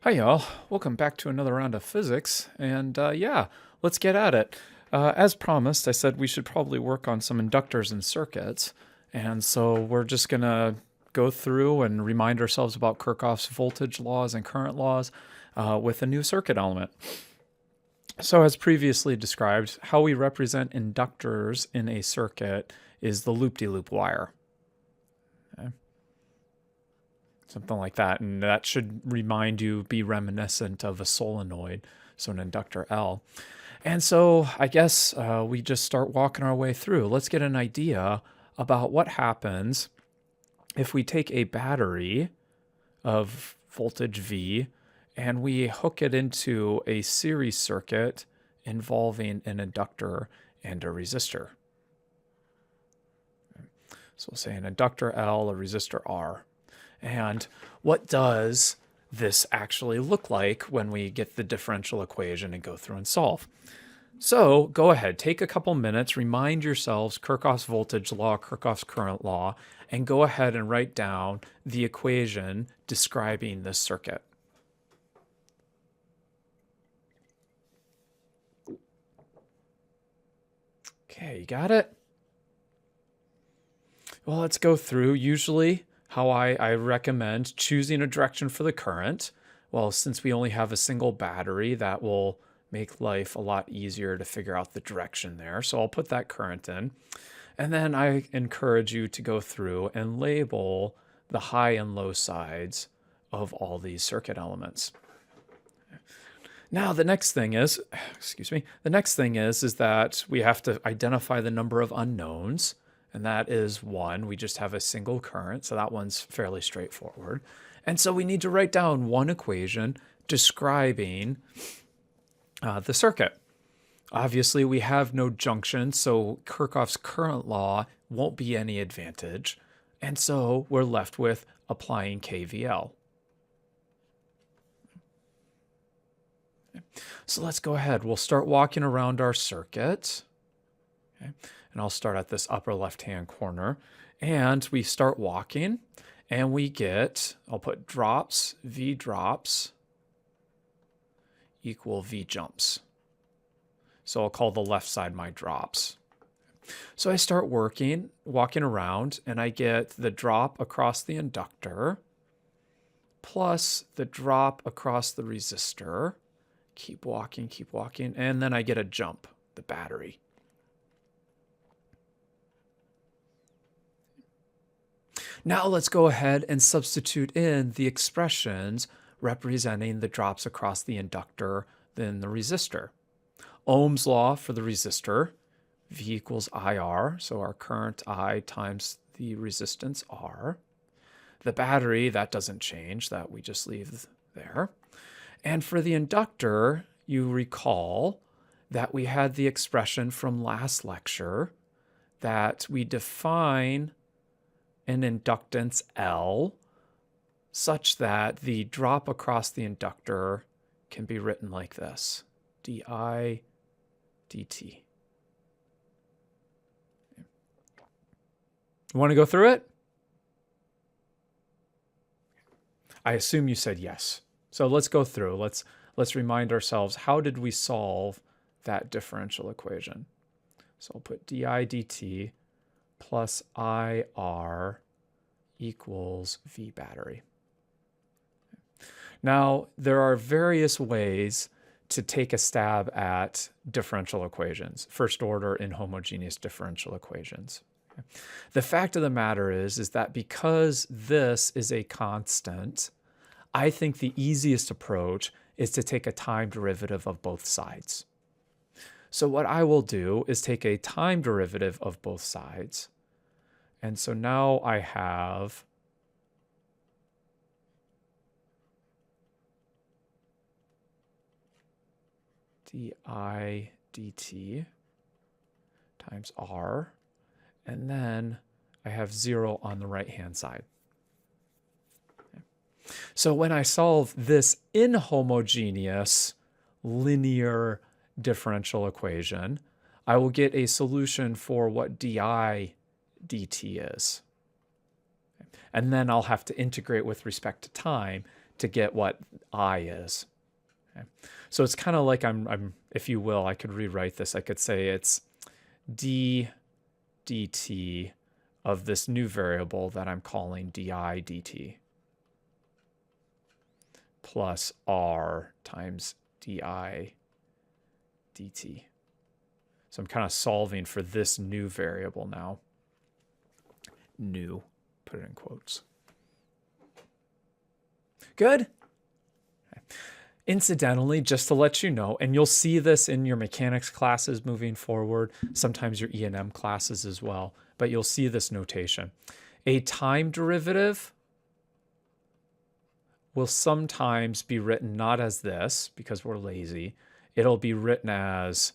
Hi, y'all. Welcome back to another round of physics. And yeah, let's get at it. As promised, I said we should probably work on some inductors and circuits. And so we're just going to go through and remind ourselves about Kirchhoff's voltage laws and current laws with a new circuit element. So, as previously described, how we represent inductors in a circuit is the loop-de-loop wire. Okay. Something like that. And that should remind you, be reminiscent of a solenoid, so an inductor L. And so I guess we just start walking our way through. Let's get an idea about what happens if we take a battery of voltage V and we hook it into a series circuit involving an inductor and a resistor. So we'll say an inductor L, a resistor R. And what does this actually look like when we get the differential equation and go through and solve? So go ahead, take a couple minutes, remind yourselves Kirchhoff's voltage law, Kirchhoff's current law, and go ahead and write down the equation describing this circuit. Okay, you got it? Well, let's go through. Usually how I recommend choosing a direction for the current. Well, since we only have a single battery, that will make life a lot easier to figure out the direction there. So I'll put that current in. And then I encourage you to go through and label the high and low sides of all these circuit elements. Now, the next thing is, is that we have to identify the number of unknowns. And that is 1. We just have a single current, so that one's fairly straightforward. And so we need to write down one equation describing the circuit. Obviously, we have no junction, so Kirchhoff's current law won't be any advantage. And so we're left with applying KVL. So let's go ahead. We'll start walking around our circuit. Okay. And I'll start at this upper left-hand corner. And we start walking, and we get, I'll put drops, V drops, equal V jumps. So I'll call the left side my drops. So I start walking around, and I get the drop across the inductor plus the drop across the resistor. Keep walking, and then I get a jump, the battery. Now let's go ahead and substitute in the expressions representing the drops across the inductor, then the resistor. Ohm's law for the resistor, V equals IR, so our current I times the resistance R. The battery, that doesn't change, that we just leave there. And for the inductor, you recall that we had the expression from last lecture that we define an inductance L such that the drop across the inductor can be written like this, di dt. You want to go through it? I assume you said yes. So let's go through. Let's remind ourselves, how did we solve that differential equation? So I'll put di dt plus IR equals V battery. Now, there are various ways to take a stab at differential equations, first order inhomogeneous differential equations. The fact of the matter is that because this is a constant, I think the easiest approach is to take a time derivative of both sides. So what I will do is take a time derivative of both sides. And so now I have di dt times R, and then I have 0 on the right-hand side. Okay. So when I solve this inhomogeneous linear differential equation, I will get a solution for what di dt is. And then I'll have to integrate with respect to time to get what I is. Okay. So it's kind of like I'm, if you will, I could rewrite this. I could say it's d dt of this new variable that I'm calling di dt plus r times di dt. So I'm kind of solving for this new variable now. New, put it in quotes. Good? Okay. Incidentally, just to let you know, and you'll see this in your mechanics classes moving forward, sometimes your E&M classes as well, but you'll see this notation. A time derivative will sometimes be written not as this, because we're lazy. It'll be written as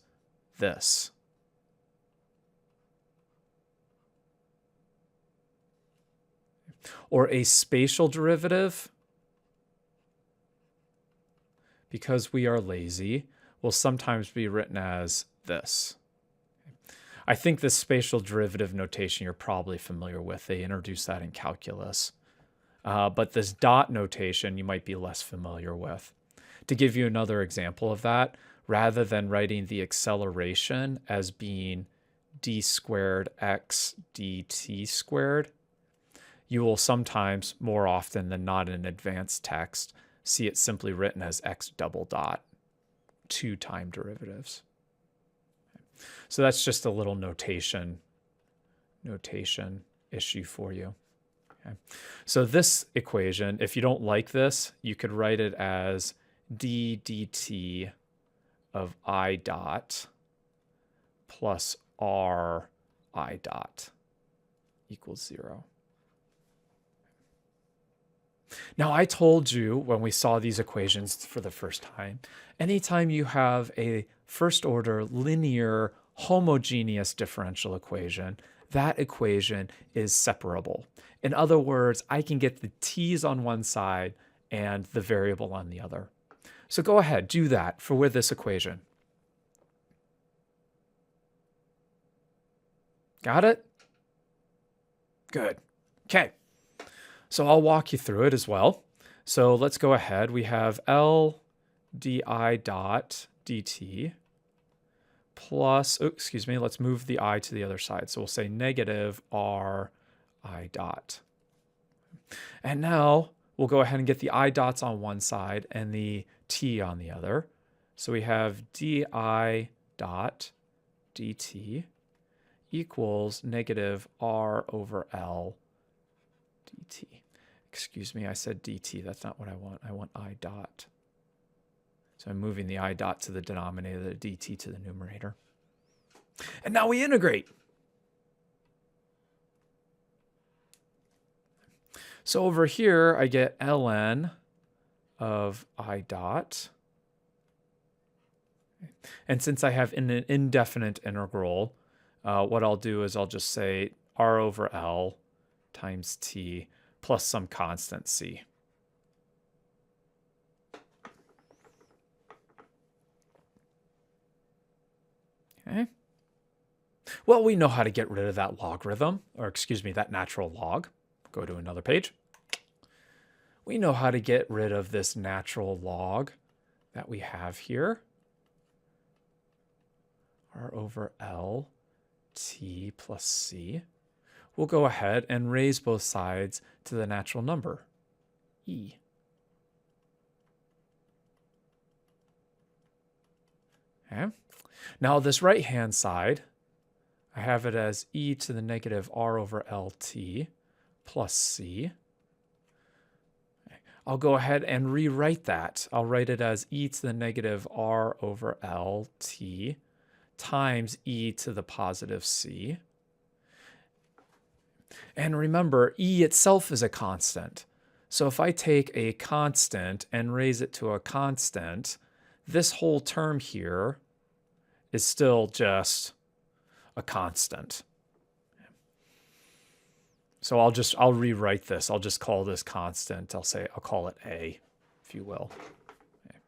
this. Or a spatial derivative, because we are lazy, will sometimes be written as this. I think this spatial derivative notation you're probably familiar with. They introduced that in calculus. But this dot notation you might be less familiar with. To give you another example of that, rather than writing the acceleration as being d squared x dt squared, you will sometimes, more often than not in advanced text, see it simply written as x double dot, 2 time derivatives. So that's just a little notation issue for you. Okay. So this equation, if you don't like this, you could write it as d dt of I dot plus r I dot equals 0. Now, I told you when we saw these equations for the first time, anytime you have a first order linear homogeneous differential equation, that equation is separable. In other words, I can get the t's on one side and the variable on the other. So go ahead, do that with this equation. Got it? Good. Okay. So I'll walk you through it as well. So let's go ahead. We have L di dot dt plus, let's move the I to the other side. So we'll say negative r I dot. And now we'll go ahead and get the I dots on one side and the t on the other. So we have di dot dt equals negative r over L dt. Excuse me, I said dt. That's not what I want. I want I dot. So I'm moving the I dot to the denominator, the dt to the numerator. And now we integrate. So over here, I get ln of I dot. And since I have an indefinite integral, what I'll do is I'll just say r over L times t plus some constant c. Okay. Well, we know how to get rid of that logarithm, or that natural log. Go to another page. We know how to get rid of this natural log that we have here. R over L t plus c. We'll go ahead and raise both sides to the natural number, e. Okay. Now this right-hand side, I have it as e to the negative r over lt plus c. I'll go ahead and rewrite that. I'll write it as e to the negative r over lt times e to the positive c. And remember, e itself is a constant. So if I take a constant and raise it to a constant, this whole term here is still just a constant. So I'll rewrite this. I'll just call this constant. I'll call it a, if you will. Okay.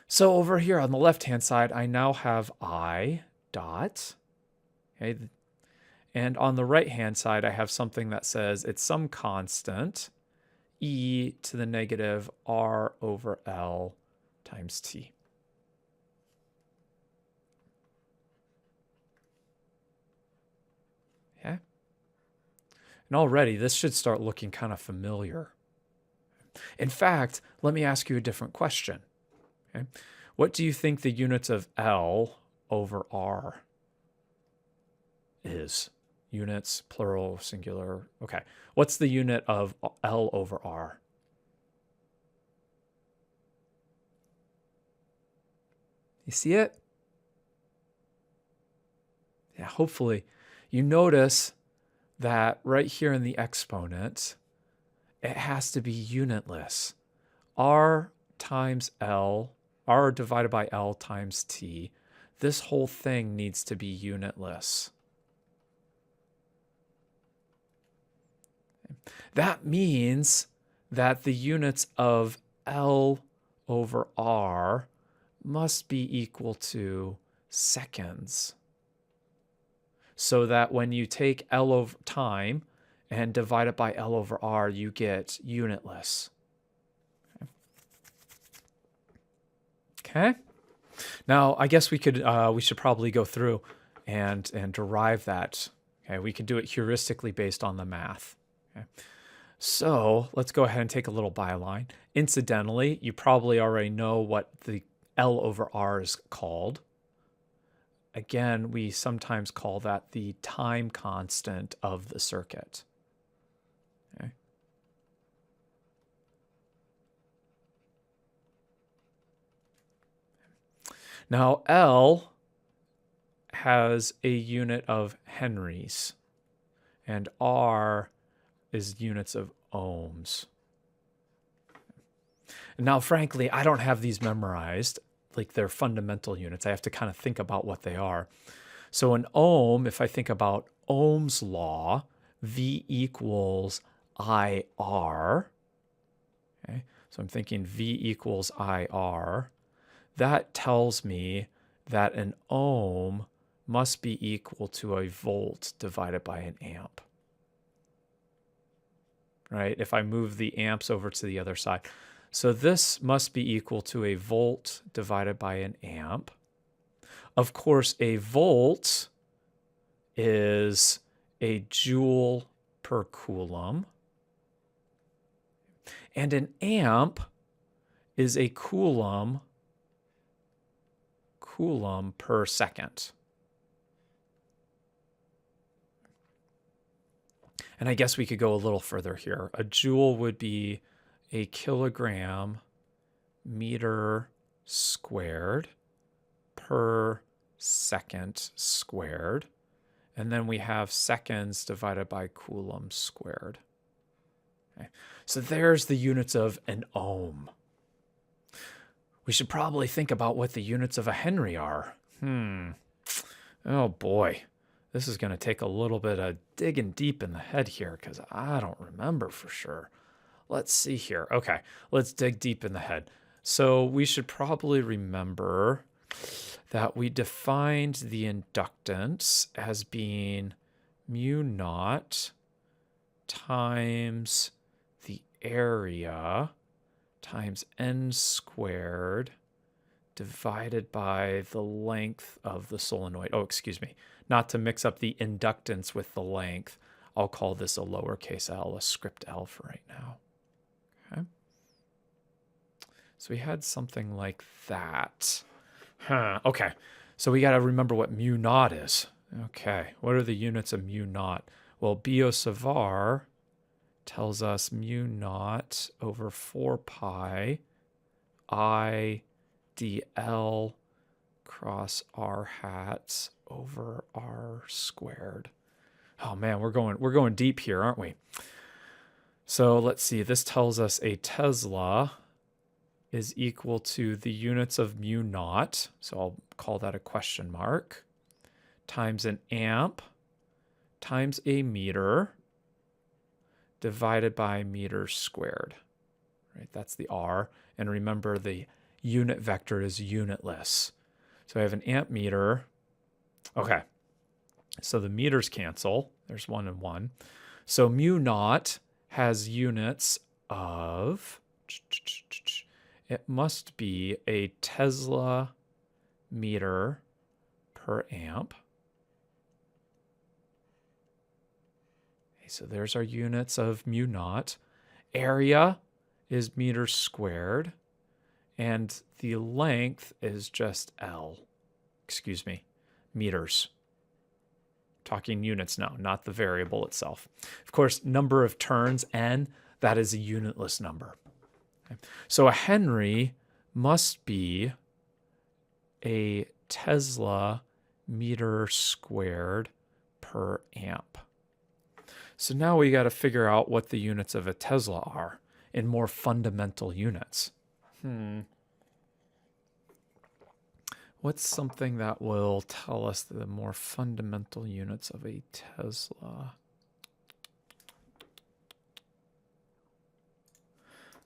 So over here on the left-hand side, I now have I dot. Okay. And on the right-hand side, I have something that says it's some constant e to the negative r over L times t. Okay. And already this should start looking kind of familiar. In fact, let me ask you a different question. Okay. What do you think the units of L over R is? Units, plural, singular. Okay. What's the unit of L over R? You see it? Yeah, hopefully. You notice that right here in the exponent, it has to be unitless. R times L, R divided by L times T. This whole thing needs to be unitless. That means that the units of L over R must be equal to seconds. So that when you take L over time and divide it by L over R, you get unitless. Okay. Now, I guess we should probably go through and derive that. Okay, we can do it heuristically based on the math. Okay. So let's go ahead and take a little byline. Incidentally, you probably already know what the L over R is called. Again, we sometimes call that the time constant of the circuit. Okay. Now, L has a unit of henries, and R is units of ohms. Now, frankly, I don't have these memorized, like they're fundamental units. I have to kind of think about what they are. So an ohm, if I think about Ohm's law, V equals IR. Okay, so I'm thinking V equals IR. That tells me that an ohm must be equal to a volt divided by an amp. Right? If I move the amps over to the other side. So this must be equal to a volt divided by an amp. Of course, a volt is a joule per coulomb. And an amp is a coulomb per second. And I guess we could go a little further here. A joule would be a kilogram meter squared per second squared. And then we have seconds divided by coulomb squared. Okay. So there's the units of an ohm. We should probably think about what the units of a henry are. Oh boy. This is going to take a little bit of digging deep in the head here because I don't remember for sure. Let's see here. Okay, let's dig deep in the head. So we should probably remember that we defined the inductance as being mu naught times the area times n squared divided by the length of the solenoid. Oh, excuse me. Not to mix up the inductance with the length, I'll call this a lowercase l, a script L for right now. Okay. So we had something like that. Okay. So we got to remember what mu naught is. Okay. What are the units of mu naught? Well, Biot-Savart tells us mu naught over 4 pi I dl cross r hat over r squared. Oh man, we're going deep here, aren't we? So let's see. This tells us a Tesla is equal to the units of mu naught. So I'll call that a question mark times an amp times a meter divided by meters squared. Right? That's the R. And remember, the unit vector is unitless. So I have an amp meter. Okay. So the meters cancel. There's 1 and 1. So mu naught has units of, it must be a Tesla meter per amp. Okay, so there's our units of mu naught. Area is meters squared, and the length is just L. Excuse me, meters. Talking units now, not the variable itself. Of course, number of turns, N, that is a unitless number. Okay. So a Henry must be a Tesla meter squared per amp. So now we got to figure out what the units of a Tesla are in more fundamental units. What's something that will tell us the more fundamental units of a Tesla?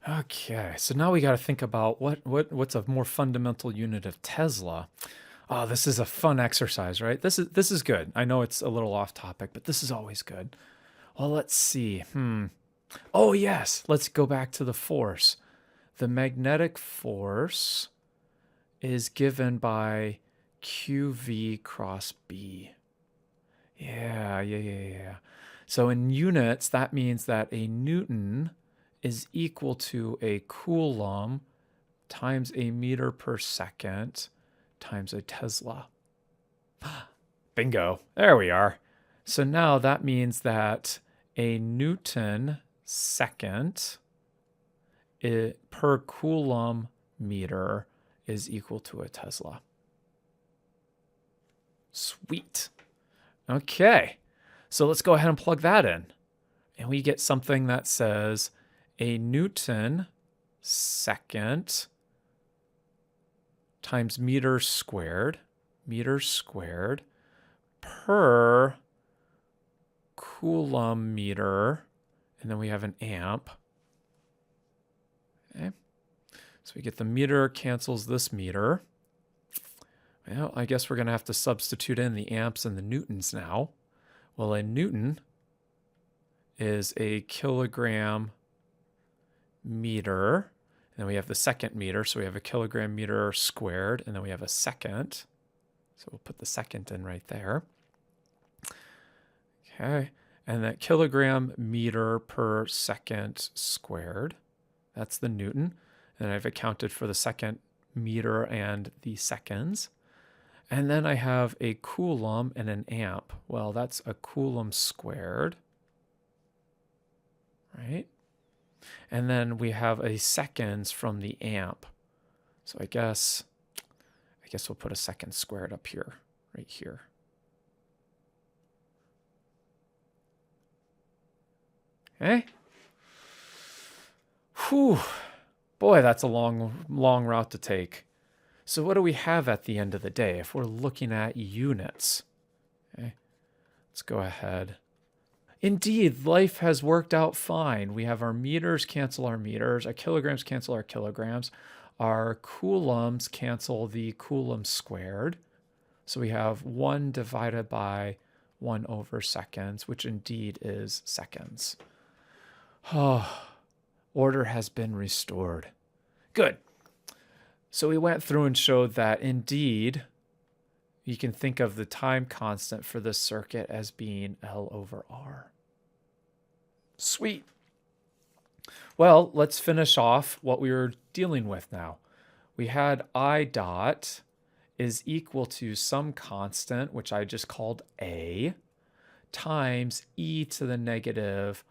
Okay, so now we got to think about what's a more fundamental unit of Tesla. Oh, this is a fun exercise, right? This is good. I know it's a little off topic, but this is always good. Well, let's see. Oh, yes. Let's go back to the force. The magnetic force is given by QV cross B. Yeah. So in units, that means that a Newton is equal to a Coulomb times a meter per second times a Tesla. Bingo. There we are. So now that means that a Newton second per Coulomb meter is equal to a Tesla. Sweet. Okay. So let's go ahead and plug that in. And we get something that says a Newton second times meter squared per Coulomb meter, and then we have an amp. Okay. So we get the meter cancels this meter. Well, I guess we're going to have to substitute in the amps and the newtons now. Well, a Newton is a kilogram meter. And then we have the second meter. So we have a kilogram meter squared. And then we have a second. So we'll put the second in right there. Okay. And that kilogram meter per second squared. That's the Newton. And I've accounted for the second meter and the seconds. And then I have a Coulomb and an amp. Well, that's a Coulomb squared, right? And then we have a seconds from the amp. So I guess we'll put a second squared up here, right here. Okay. Whew. Boy, that's a long route to take. So what do we have at the end of the day if we're looking at units? Okay, let's go ahead. Indeed, life has worked out fine. We have our meters cancel our meters, our kilograms cancel our kilograms, our coulombs cancel the coulomb squared. So we have 1 divided by 1 over seconds, which indeed is seconds. Oh, order has been restored. Good. So we went through and showed that indeed you can think of the time constant for this circuit as being L over R. Sweet. Well, let's finish off what we were dealing with now. We had I dot is equal to some constant, which I just called A, times e to the negative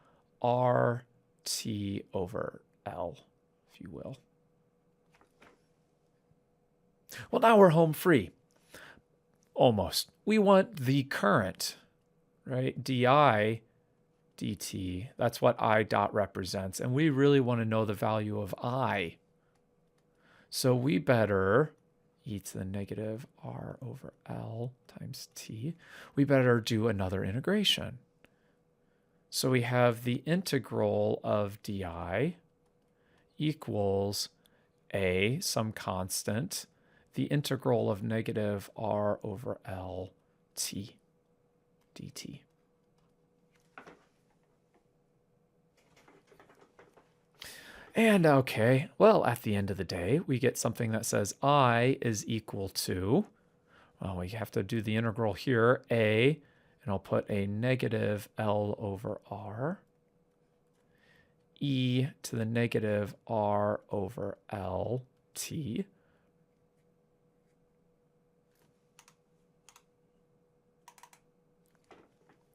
RT over L, if you will. Well, now we're home free. Almost. We want the current, right? DI dt. That's what I dot represents. And we really want to know the value of I. So we better, e to the negative R over L times T, we better do another integration. So we have the integral of DI equals A, some constant, the integral of negative R over L T dt. And okay, well, at the end of the day, we get something that says I is equal to, well, we have to do the integral here, a, and I'll put a negative L over R, e to the negative R over L t.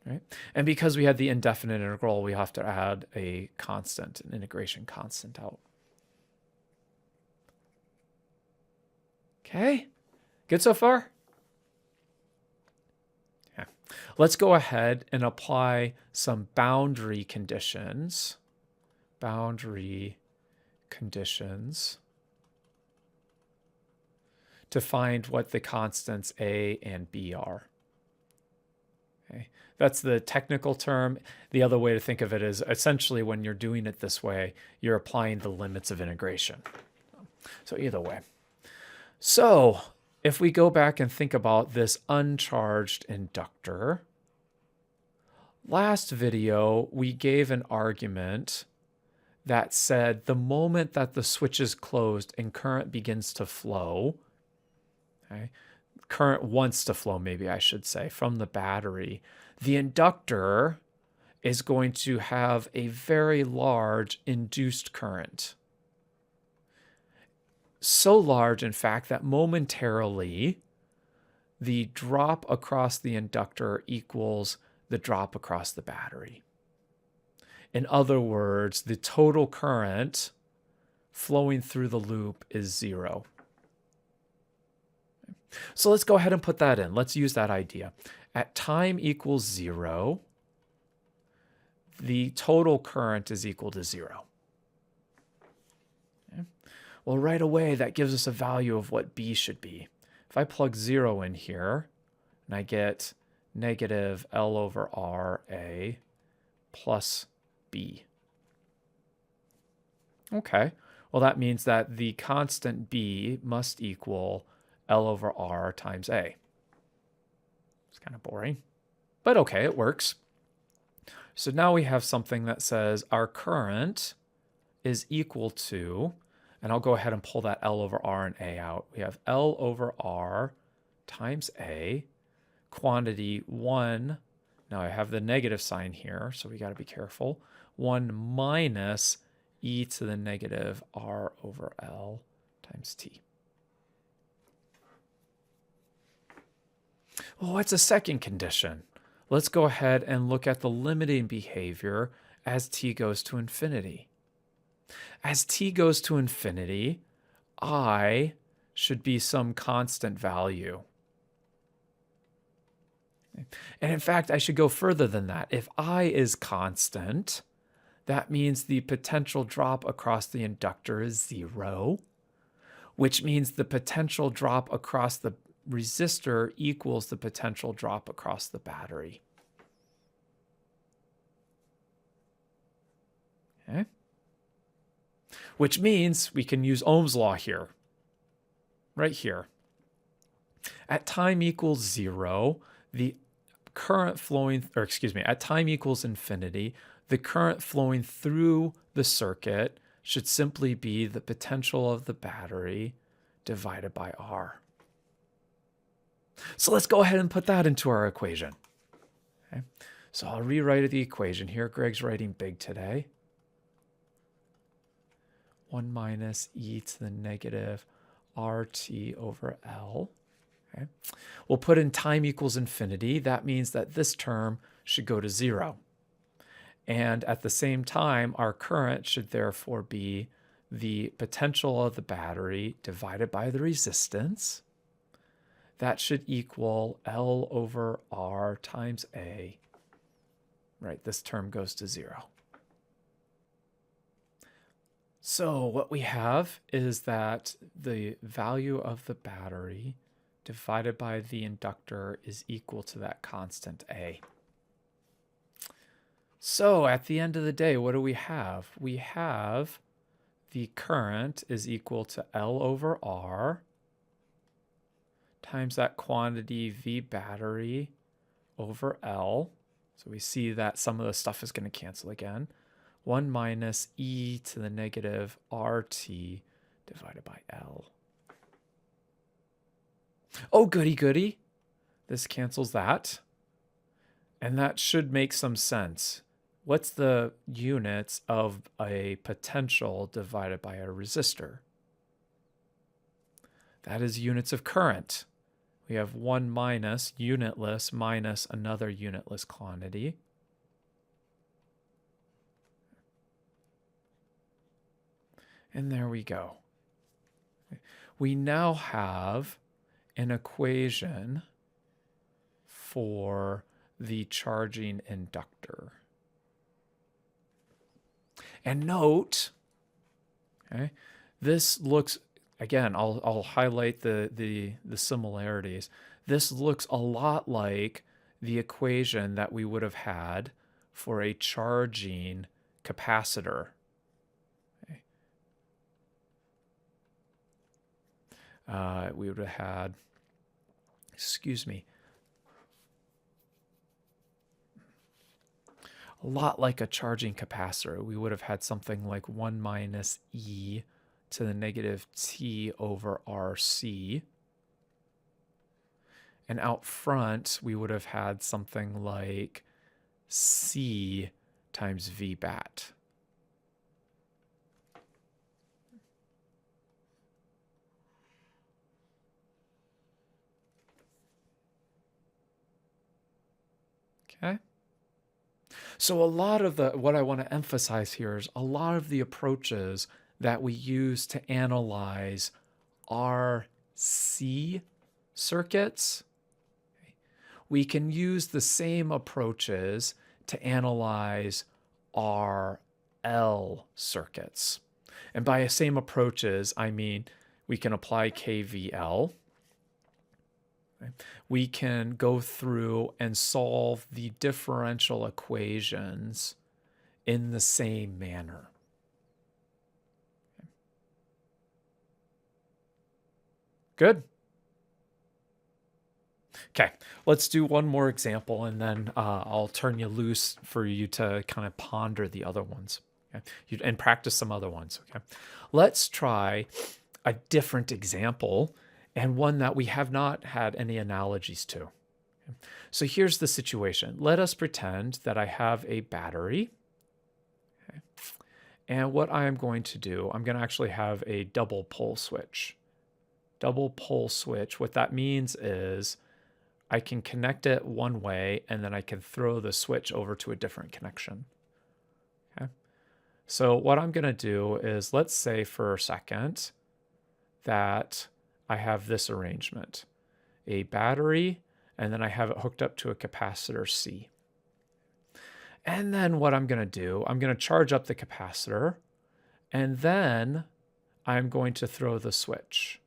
Right? And because we had the indefinite integral, we have to add a constant, an integration constant out. Okay, good so far? Yeah. Let's go ahead and apply some boundary conditions. Boundary conditions to find what the constants A and B are. Okay. That's the technical term. The other way to think of it is essentially when you're doing it this way, you're applying the limits of integration. So either way. So if we go back and think about this uncharged inductor, last video we gave an argument that said the moment that the switch is closed and current begins to flow, okay, current wants to flow, maybe I should say, from the battery, the inductor is going to have a very large induced current. So large, in fact, that momentarily the drop across the inductor equals the drop across the battery. In other words, the total current flowing through the loop is 0. So let's go ahead and put that in. Let's use that idea. At time equals 0, the total current is equal to 0. Okay. Well, right away, that gives us a value of what B should be. If I plug 0 in here, and I get negative L over R A plus B. Okay, well, that means that the constant B must equal L over R times A. It's kind of boring, but okay, it works. So now we have something that says our current is equal to, and I'll go ahead and pull that L over R and A out. We have L over R times A, quantity 1. Now I have the negative sign here, so we got to be careful. 1 minus e to the negative R over L times t. Well, what's a second condition? Let's go ahead and look at the limiting behavior as t goes to infinity. As t goes to infinity, I should be some constant value. And in fact, I should go further than that. If I is constant, that means the potential drop across the inductor is 0, which means the potential drop across the resistor equals the potential drop across the battery. Okay. Which means we can use Ohm's law here, right here. At time equals 0, the current flowing, or excuse me, at time equals infinity, the current flowing through the circuit should simply be the potential of the battery divided by R. So let's go ahead and put that into our equation. Okay. So I'll rewrite the equation here. Greg's writing big today. 1 minus e to the negative RT over L. Okay. We'll put in time equals infinity. That means that this term should go to 0. And at the same time, our current should therefore be the potential of the battery divided by the resistance. That should equal L over R times A. Right, this term goes to 0. So what we have is that the value of the battery divided by the inductor is equal to that constant A. So at the end of the day, what do we have? We have the current is equal to L over R times that quantity V battery over L. So we see that some of the stuff is going to cancel again. 1 minus e to the negative RT divided by L. Oh, goody goody. This cancels that. And that should make some sense. What's the units of a potential divided by a resistor? That is units of current. We have 1 minus unitless minus another unitless quantity. And there we go. We now have an equation for the charging inductor. And note, okay, this looks, again, I'll highlight the similarities. This looks a lot like the equation that we would have had for a charging capacitor. Okay. We would have had, excuse me, a lot like a charging capacitor. We would have had something like 1 minus e to the negative t over RC. And out front, we would have had something like C times V bat. Okay. So a lot of what I want to emphasize here is a lot of the approaches that we use to analyze RC circuits, we can use the same approaches to analyze RL circuits. And by the same approaches, I mean we can apply KVL. We can go through and solve the differential equations in the same manner. Good. Okay, let's do one more example, and then I'll turn you loose for you to kind of ponder the other ones, okay? And practice some other ones. Okay, let's try a different example, and one that we have not had any analogies to. Okay? So here's the situation. Let us pretend that I have a battery. Okay? And what I am going to do, I'm going to actually have a double pole switch. Double pole switch, what that means is I can connect it one way and then I can throw the switch over to a different connection. Okay. So what I'm going to do is, let's say for a second that I have this arrangement, a battery, and then I have it hooked up to a capacitor C. And then what I'm going to do, I'm going to charge up the capacitor, and then I'm going to throw the switch.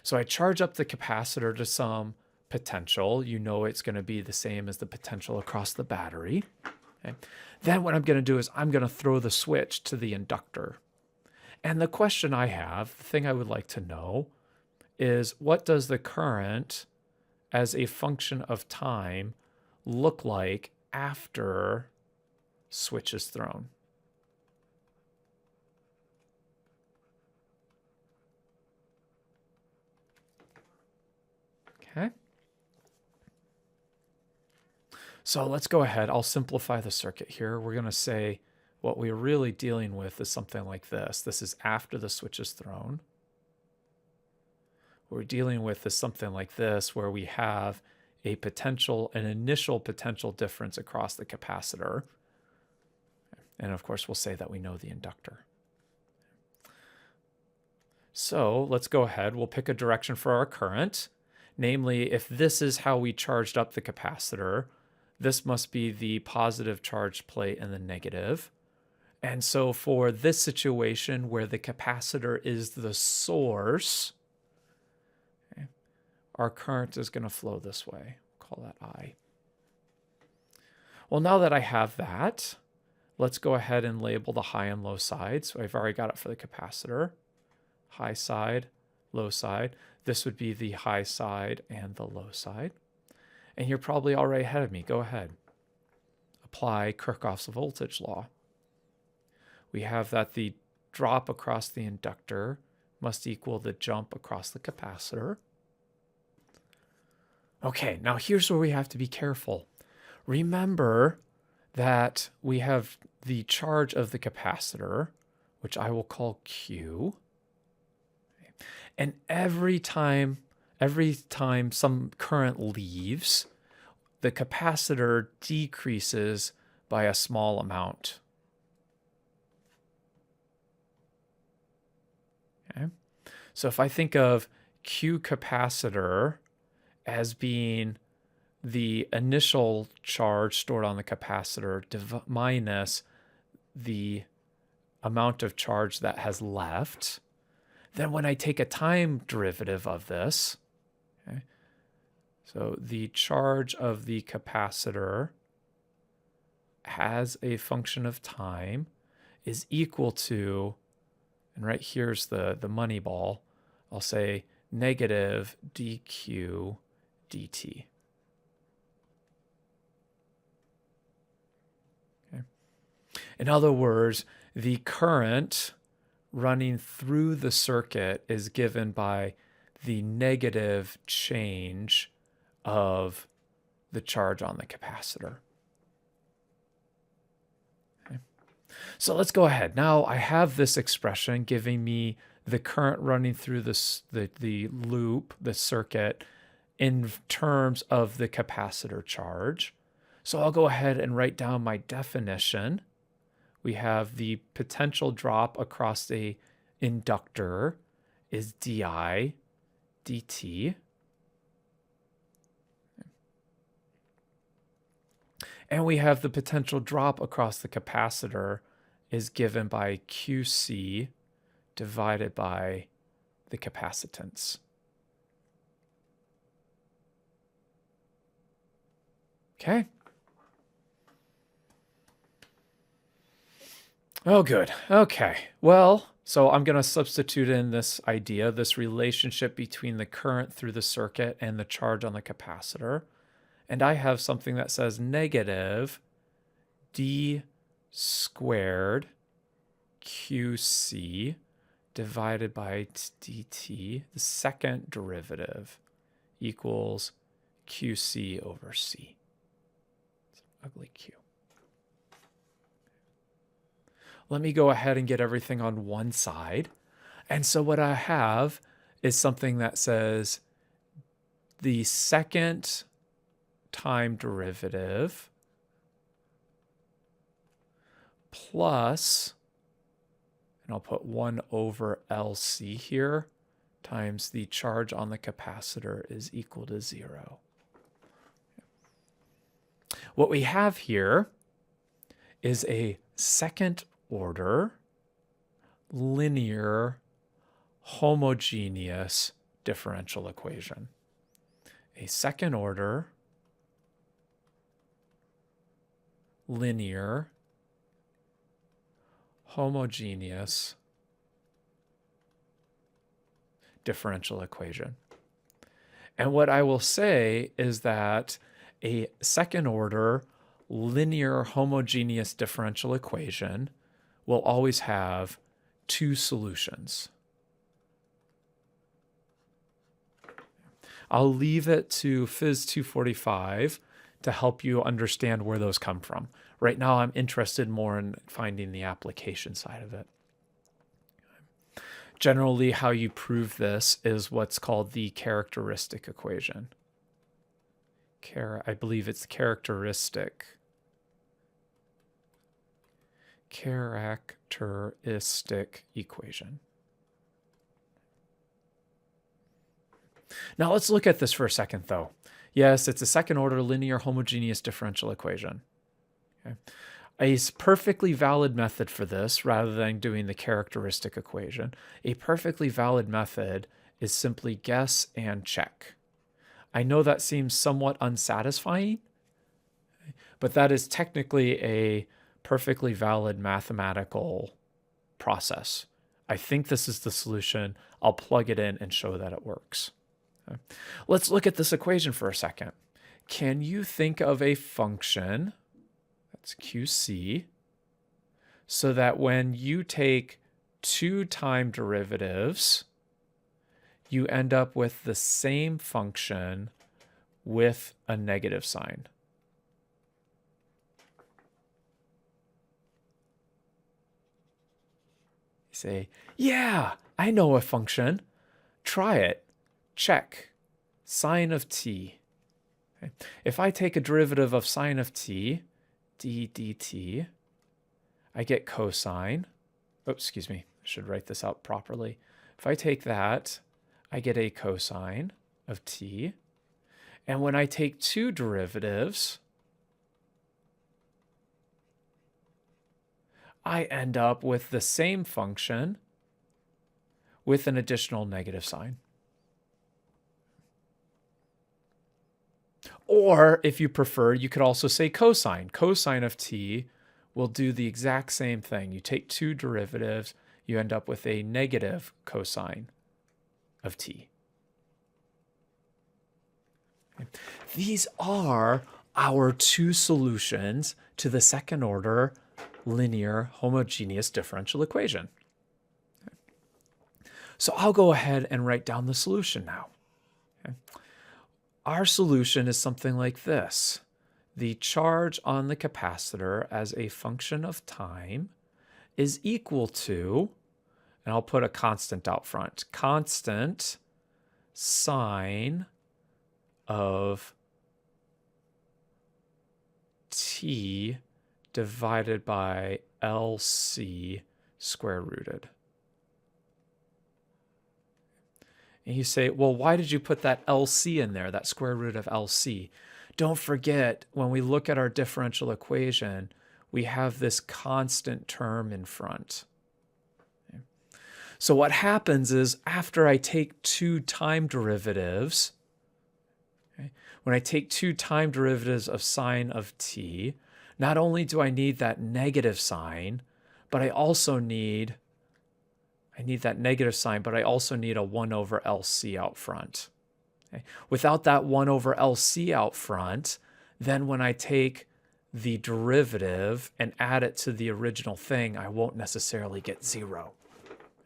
So I charge up the capacitor to some potential. You know it's going to be the same as the potential across the battery. Okay. Then what I'm going to do is I'm going to throw the switch to the inductor. And the question I have, the thing I would like to know, is what does the current as a function of time look like after switch is thrown? Okay. So let's go ahead. I'll simplify the circuit here. We're going to say what we're really dealing with is something like this. This is after the switch is thrown. What we're dealing with is something like this, where we have a potential, an initial potential difference across the capacitor. And of course, we'll say that we know the inductor. So let's go ahead. We'll pick a direction for our current. Namely, if this is how we charged up the capacitor, this must be the positive charged plate and the negative. And so for this situation where the capacitor is the source, okay, our current is going to flow this way. We'll call that I. Well, now that I have that, let's go ahead and label the high and low side. So I've already got it for the capacitor. High side, low side. This would be the high side and the low side. And you're probably already ahead of me. Go ahead. Apply Kirchhoff's voltage law. We have that the drop across the inductor must equal the jump across the capacitor. Okay, now here's where we have to be careful. Remember that we have the charge of the capacitor, which I will call Q. And every time some current leaves, the capacitor decreases by a small amount. Okay. So if I think of Q capacitor as being the initial charge stored on the capacitor minus the amount of charge that has left, then when I take a time derivative of this, okay, so the charge of the capacitor as a function of time is equal to, and right here's the money ball, I'll say negative dq dt. Okay. In other words, the current running through the circuit is given by the negative change of the charge on the capacitor. Okay. So let's go ahead. Now I have this expression giving me the current running through the loop, the circuit, in terms of the capacitor charge. So I'll go ahead and write down my definition. We have the potential drop across the inductor is di dt. And we have the potential drop across the capacitor is given by QC divided by the capacitance. Okay. Oh, good. Okay. Well, so I'm going to substitute in this idea, this relationship between the current through the circuit and the charge on the capacitor. And I have something that says negative d squared QC divided by dt, the second derivative, equals QC over C. It's an ugly Q. Let me go ahead and get everything on one side. And so what I have is something that says the second time derivative plus, and I'll put 1 over LC here, times the charge on the capacitor is equal to 0. What we have here is a second order linear homogeneous differential equation. A second order linear homogeneous differential equation. And what I will say is that a second order linear homogeneous differential equation will always have two solutions. I'll leave it to Phys 245 to help you understand where those come from. Right now, I'm interested more in finding the application side of it. Generally, how you prove this is what's called the characteristic equation. I believe it's characteristic equation. Now let's look at this for a second, though. Yes, it's a second order linear homogeneous differential equation. Okay. A perfectly valid method for this, rather than doing the characteristic equation, a perfectly valid method is simply guess and check. I know that seems somewhat unsatisfying, but that is technically a perfectly valid mathematical process. I think this is the solution. I'll plug it in and show that it works. Okay. Let's look at this equation for a second. Can you think of a function, that's QC, so that when you take two time derivatives, you end up with the same function with a negative sign? You say, yeah, I know a function. Try it. Check. Sine of t. Okay. If I take a derivative of sine of t, d dt, I get cosine. Oh, excuse me. I should write this out properly. If I take that, I get a cosine of t. And when I take two derivatives, I end up with the same function with an additional negative sign. Or if you prefer, you could also say cosine. Cosine of t will do the exact same thing. You take two derivatives, you end up with a negative cosine of t. Okay. These are our two solutions to the second order linear homogeneous differential equation. Okay. So I'll go ahead and write down the solution now. Okay. Our solution is something like this. The charge on the capacitor as a function of time is equal to, and I'll put a constant out front, constant sine of t divided by LC square rooted. And you say, well, why did you put that LC in there, that square root of LC? Don't forget, when we look at our differential equation, we have this constant term in front. Okay. So what happens is after I take two time derivatives, okay, when I take two time derivatives of sine of t, not only do I need that negative sign, but I also need that negative sign, but I also need a 1 over LC out front. Okay. Without that 1 over LC out front, then when I take the derivative and add it to the original thing, I won't necessarily get 0.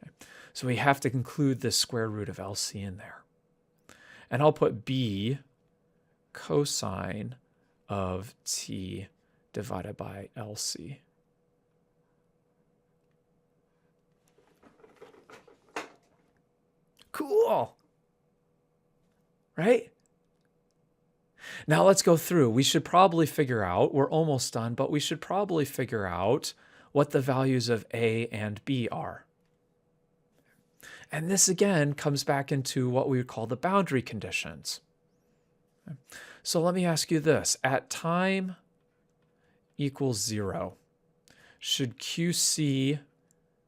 Okay. So we have to include the square root of LC in there. And I'll put B cosine of t divided by LC. Cool. Right? Now let's go through. We should probably figure out, we're almost done, but we should probably figure out what the values of A and B are. And this again comes back into what we would call the boundary conditions. So let me ask you this. At time equals 0, should QC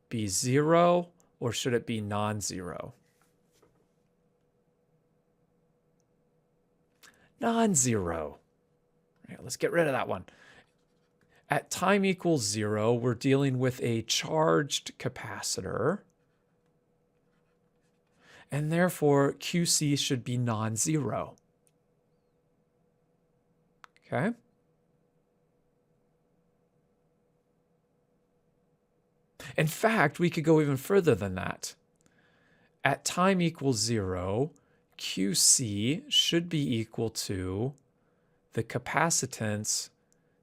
be 0 or should it be non-zero? Non-zero. Right, let's get rid of that one. At time equals 0, we're dealing with a charged capacitor, and therefore QC should be non-zero. Okay? In fact, we could go even further than that. At time equals 0, QC should be equal to the capacitance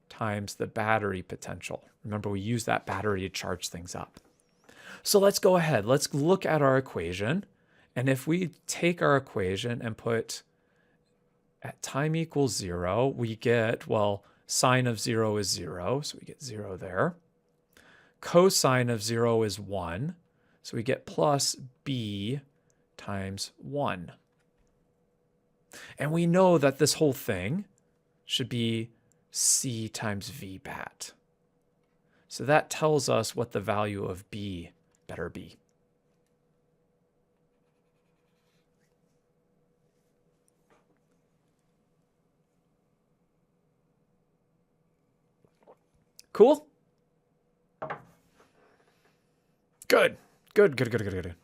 times the battery potential. Remember, we use that battery to charge things up. So let's go ahead. Let's look at our equation. And if we take our equation and put at time equals 0, we get, well, sine of 0 is 0, so we get 0 there. Cosine of 0 is 1, so we get plus B times 1. And we know that this whole thing should be C times V bat. So that tells us what the value of B better be. Cool? Good. Good.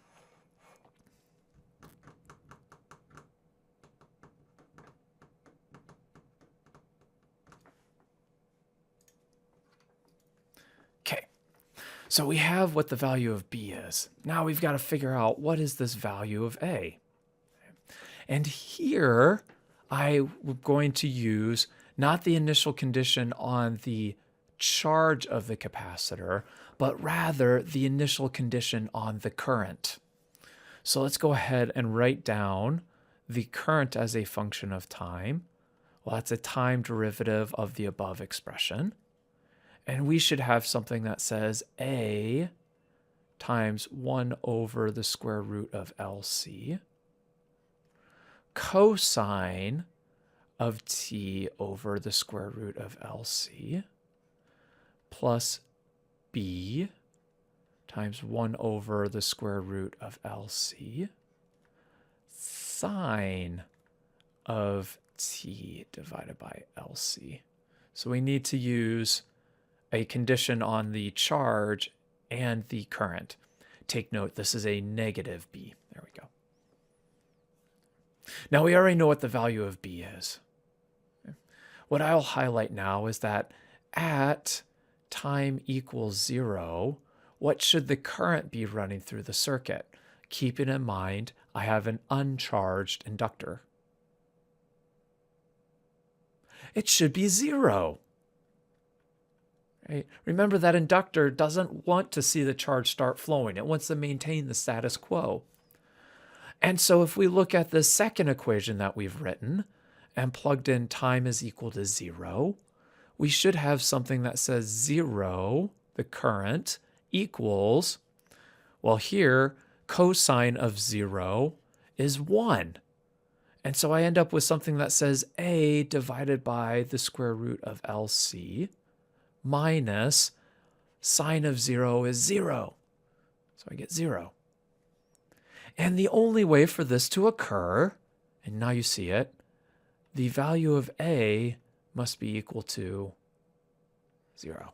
So we have what the value of B is. Now we've got to figure out what is this value of A. And here I'm going to use not the initial condition on the charge of the capacitor, but rather the initial condition on the current. So let's go ahead and write down the current as a function of time. Well, that's a time derivative of the above expression. And we should have something that says A times 1 over the square root of LC cosine of T over the square root of LC plus B times 1 over the square root of LC sine of T divided by LC. So we need to use a condition on the charge and the current. Take note, this is a negative B. There we go. Now we already know what the value of B is. What I'll highlight now is that at time equals 0, what should the current be running through the circuit? Keeping in mind, I have an uncharged inductor. It should be 0. Right? Remember that inductor doesn't want to see the charge start flowing. It wants to maintain the status quo. And so if we look at the second equation that we've written and plugged in time is equal to 0, we should have something that says 0, the current, equals, well here, cosine of 0 is 1. And so I end up with something that says A divided by the square root of LC minus sine of 0 is 0. So I get 0. And the only way for this to occur, and now you see it, the value of A must be equal to 0.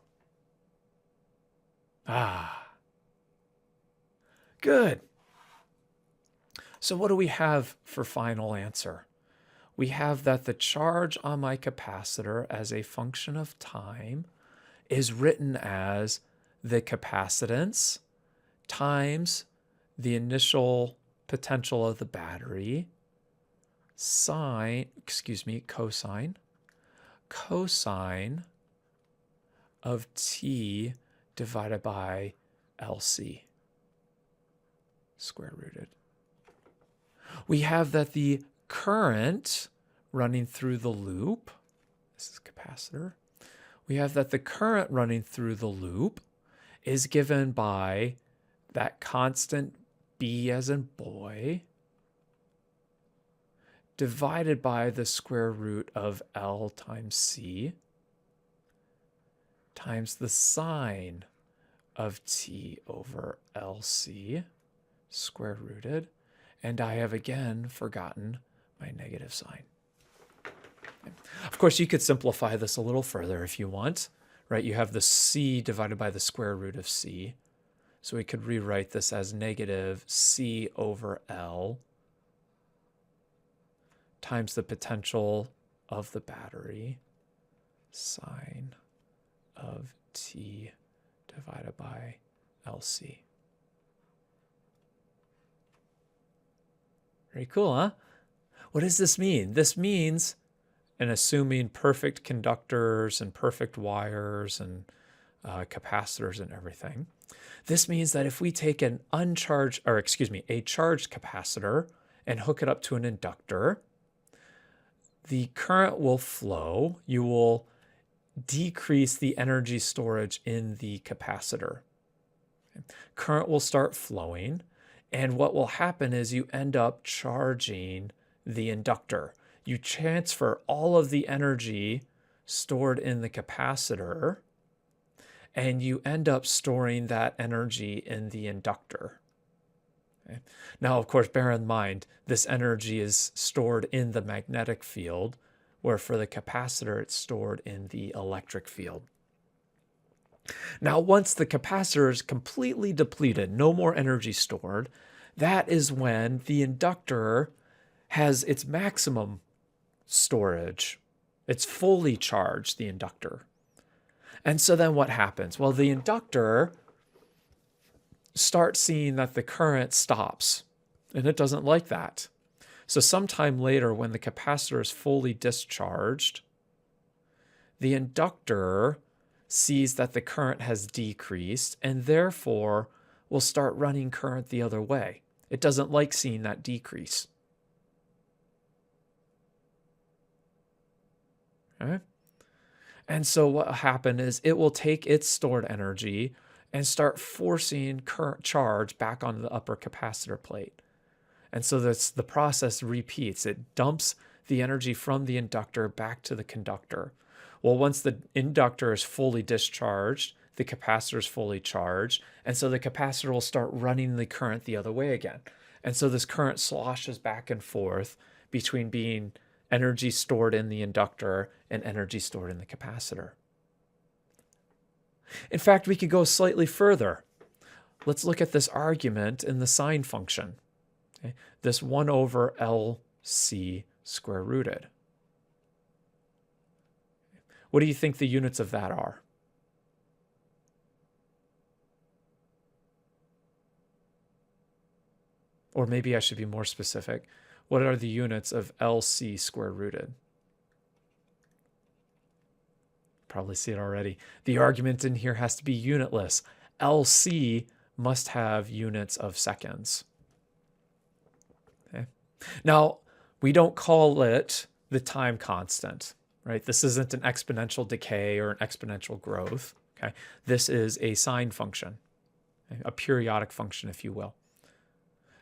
Good. So what do we have for final answer? We have that the charge on my capacitor as a function of time is written as the capacitance times the initial potential of the battery cosine of T divided by LC square rooted. We have that the current running through the loop, this is capacitor, we have that the current running through the loop is given by that constant B as in boy divided by the square root of L times C times the sine of T over LC square rooted. And I have again forgotten my negative sign. Of course, you could simplify this a little further if you want, right? You have the C divided by the square root of C. So we could rewrite this as negative C over L times the potential of the battery sine of T divided by LC. Very cool, huh? What does this mean? This means, and assuming perfect conductors and perfect wires and capacitors and everything, this means that if we take a charged capacitor and hook it up to an inductor, the current will flow. You will decrease the energy storage in the capacitor. Current will start flowing. And what will happen is you end up charging the inductor. You transfer all of the energy stored in the capacitor, and you end up storing that energy in the inductor. Okay. Now, of course, bear in mind, this energy is stored in the magnetic field, where for the capacitor, it's stored in the electric field. Now, once the capacitor is completely depleted, no more energy stored, that is when the inductor has its maximum storage. It's fully charged, the inductor. And so then what happens? Well, the inductor start seeing that the current stops, and it doesn't like that. So sometime later, when the capacitor is fully discharged, the inductor sees that the current has decreased and therefore will start running current the other way. It doesn't like seeing that decrease. Okay? And so what will happen is it will take its stored energy and start forcing current charge back onto the upper capacitor plate. And so the process repeats. It dumps the energy from the inductor back to the conductor. Well, once the inductor is fully discharged, the capacitor is fully charged, and so the capacitor will start running the current the other way again. And so this current sloshes back and forth between being energy stored in the inductor and energy stored in the capacitor. In fact, we could go slightly further. Let's look at this argument in the sine function. Okay? This 1 over LC square rooted. What do you think the units of that are? Or maybe I should be more specific. What are the units of LC square rooted? Probably see it already. The argument in here has to be unitless. LC must have units of seconds. Okay. Now, we don't call it the time constant, right? This isn't an exponential decay or an exponential growth. Okay. This is a sine function, okay? A periodic function, if you will.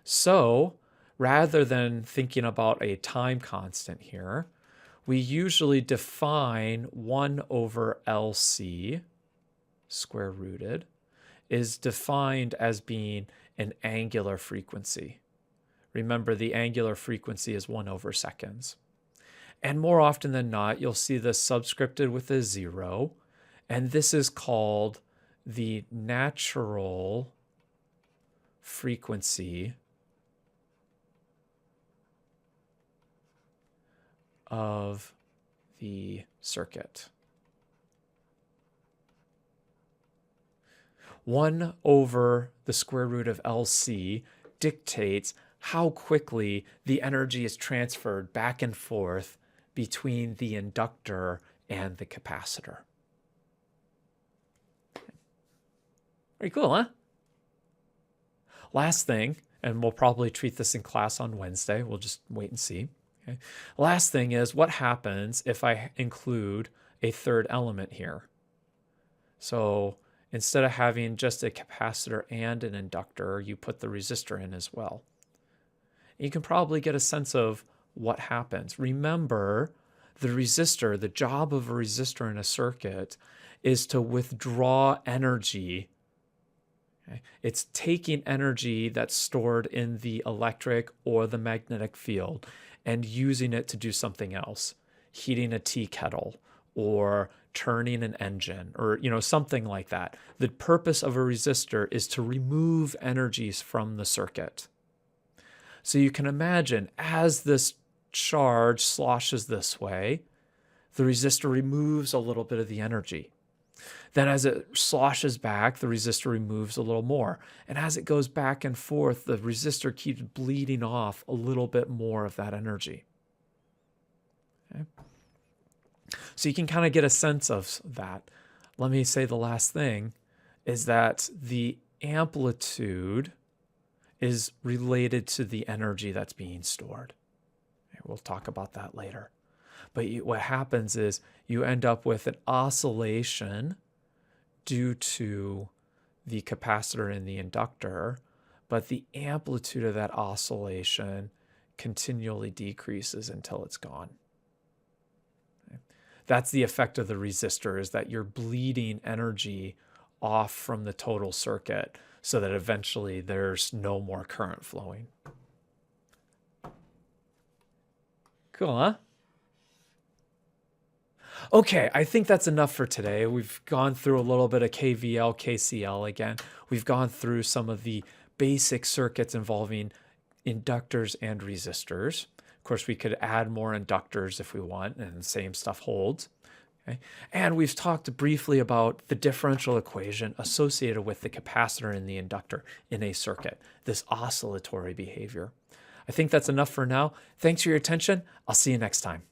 So rather than thinking about a time constant here, we usually define 1 over LC square rooted is defined as being an angular frequency. Remember, the angular frequency is 1 over seconds. And more often than not, you'll see this subscripted with a 0, and this is called the natural frequency of the circuit. 1 over the square root of LC dictates how quickly the energy is transferred back and forth between the inductor and the capacitor. Pretty cool, huh? Last thing, and we'll probably treat this in class on Wednesday. We'll just wait and see. Okay. Last thing is, what happens if I include a third element here? So instead of having just a capacitor and an inductor, you put the resistor in as well. You can probably get a sense of what happens. Remember, the resistor, the job of a resistor in a circuit is to withdraw energy. Okay? It's taking energy that's stored in the electric or the magnetic field and using it to do something else, heating a tea kettle or turning an engine or something like that. The purpose of a resistor is to remove energies from the circuit. So you can imagine as this charge sloshes this way, the resistor removes a little bit of the energy. Then as it sloshes back, the resistor removes a little more. And as it goes back and forth, the resistor keeps bleeding off a little bit more of that energy. Okay? So you can kind of get a sense of that. Let me say the last thing is that the amplitude is related to the energy that's being stored. Okay, we'll talk about that later. But what happens is you end up with an oscillation due to the capacitor and the inductor, but the amplitude of that oscillation continually decreases until it's gone. Okay. That's the effect of the resistor, is that you're bleeding energy off from the total circuit so that eventually there's no more current flowing. Cool, huh? Okay, I think that's enough for today. We've gone through a little bit of KVL, KCL again. We've gone through some of the basic circuits involving inductors and resistors. Of course, we could add more inductors if we want, and the same stuff holds. Okay? And we've talked briefly about the differential equation associated with the capacitor and the inductor in a circuit, this oscillatory behavior. I think that's enough for now. Thanks for your attention. I'll see you next time.